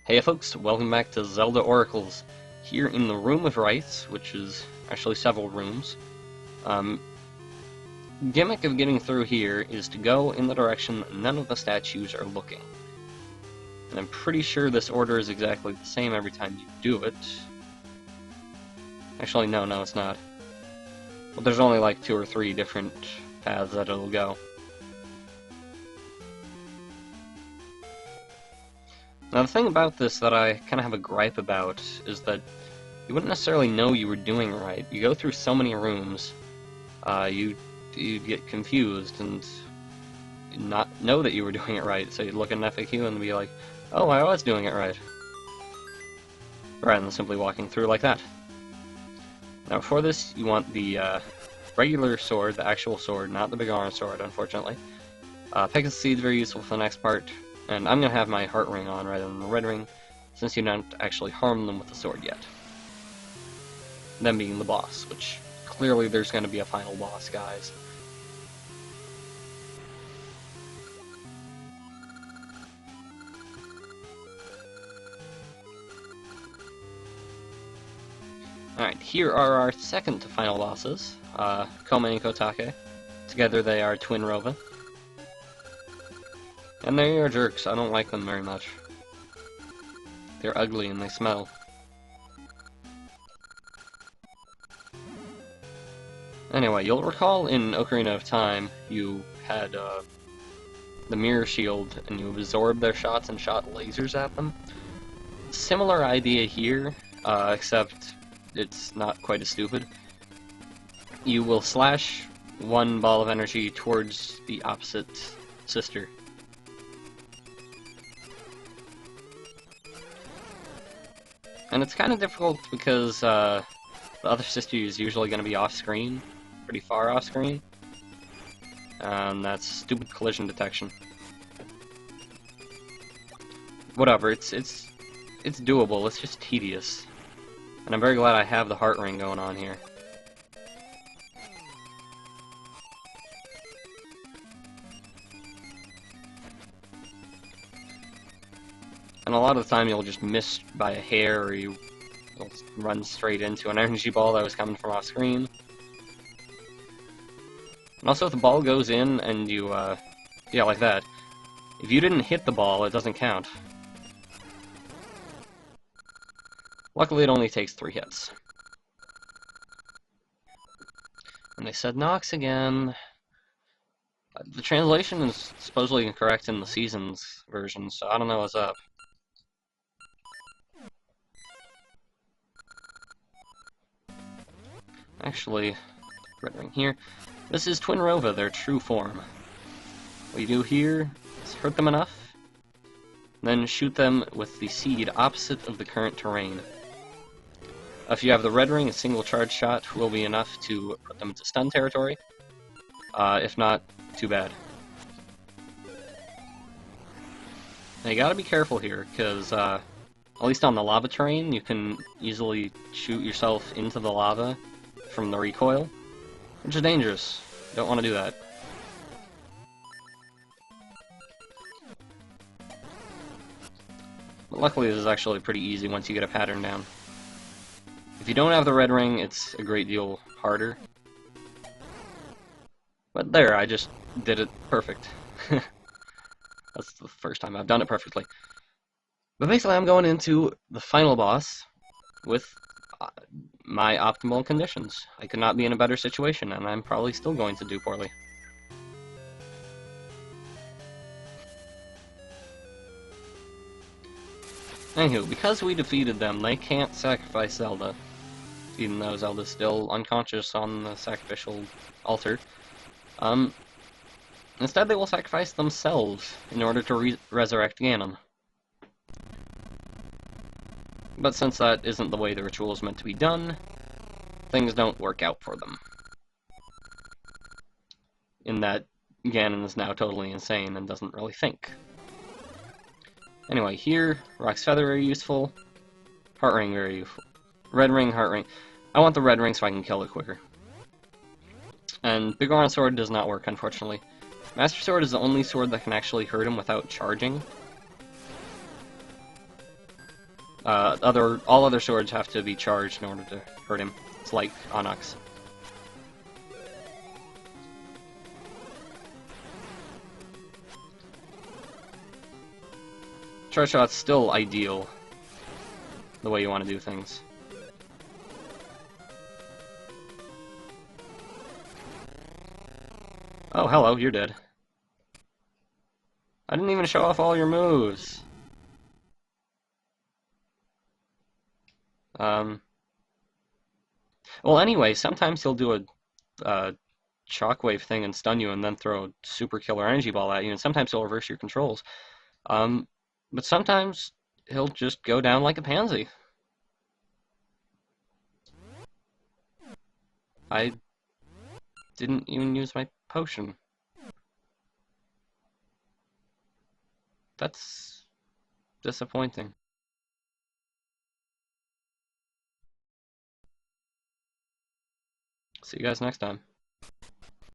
Hey folks, welcome back to Zelda Oracles. Here in the Room of Rites, which is actually several rooms. Gimmick of getting through here is to go in the direction none of the statues are looking. And I'm pretty sure this order is exactly the same every time you do it. Actually, no, it's not. But there's only like 2 or 3 different paths that it'll go. Now the thing about this that I kind of have a gripe about is that you wouldn't necessarily know you were doing it right. You go through so many rooms, you get confused and not know that you were doing it right, so you'd look at an FAQ and be like, oh, I was doing it right. Rather than simply walking through like that. Now for this, you want the regular sword, the actual sword, not the big iron sword, unfortunately. Pegasus Seed's very useful for the next part. And I'm going to have my heart ring on rather than the red ring, since you don't actually harm them with the sword yet. Them being the boss, which clearly there's going to be a final boss, guys. Alright, here are our second to final bosses, Koma and Kotake. Together they are Twin Rova. And they are jerks, I don't like them very much. They're ugly and they smell. Anyway, you'll recall in Ocarina of Time, you had the mirror shield and you absorbed their shots and shot lasers at them. Similar idea here, except it's not quite as stupid. You will slash one ball of energy towards the opposite sister. And it's kind of difficult because the other sister is usually going to be off-screen, pretty far off-screen, and that's stupid collision detection. Whatever, it's doable, it's just tedious. And I'm very glad I have the heart ring going on here. And a lot of the time you'll just miss by a hair, or you'll run straight into an energy ball that was coming from off screen. And also if the ball goes in and you, yeah, like that, if you didn't hit the ball, it doesn't count. Luckily it only takes 3 hits. And they said Nox again. The translation is supposedly incorrect in the Seasons version, so I don't know what's up. Actually, red ring here. This is Twin Rova, their true form. What you do here is hurt them enough, then shoot them with the seed opposite of the current terrain. If you have the red ring, a single charge shot will be enough to put them into stun territory. If not, too bad. Now you gotta be careful here, because at least on the lava terrain, you can easily shoot yourself into the lava from the recoil, which is dangerous. Don't want to do that. But luckily this is actually pretty easy once you get a pattern down. If you don't have the red ring, it's a great deal harder. But there, I just did it perfect. That's the first time I've done it perfectly. But basically I'm going into the final boss with my optimal conditions. I could not be in a better situation, and I'm probably still going to do poorly. Anywho, because we defeated them, they can't sacrifice Zelda, even though Zelda's still unconscious on the sacrificial altar. Instead they will sacrifice themselves in order to resurrect Ganon. But since that isn't the way the ritual is meant to be done, things don't work out for them. In that Ganon is now totally insane and doesn't really think. Anyway, here, Rock's Feather very useful, Heart Ring very useful. Red Ring, Heart Ring. I want the red ring so I can kill it quicker. And Big Iron Sword does not work, unfortunately. Master Sword is the only sword that can actually hurt him without charging. All other swords have to be charged in order to hurt him. It's like Onyx. Charge shot's still ideal, the way you want to do things. Oh, hello, you're dead. I didn't even show off all your moves. Um, well, anyway, sometimes he'll do a shockwave thing and stun you and then throw a super killer energy ball at you, and sometimes he'll reverse your controls. Um, but sometimes he'll just go down like a pansy. I didn't even use my potion. That's disappointing. See you guys next time.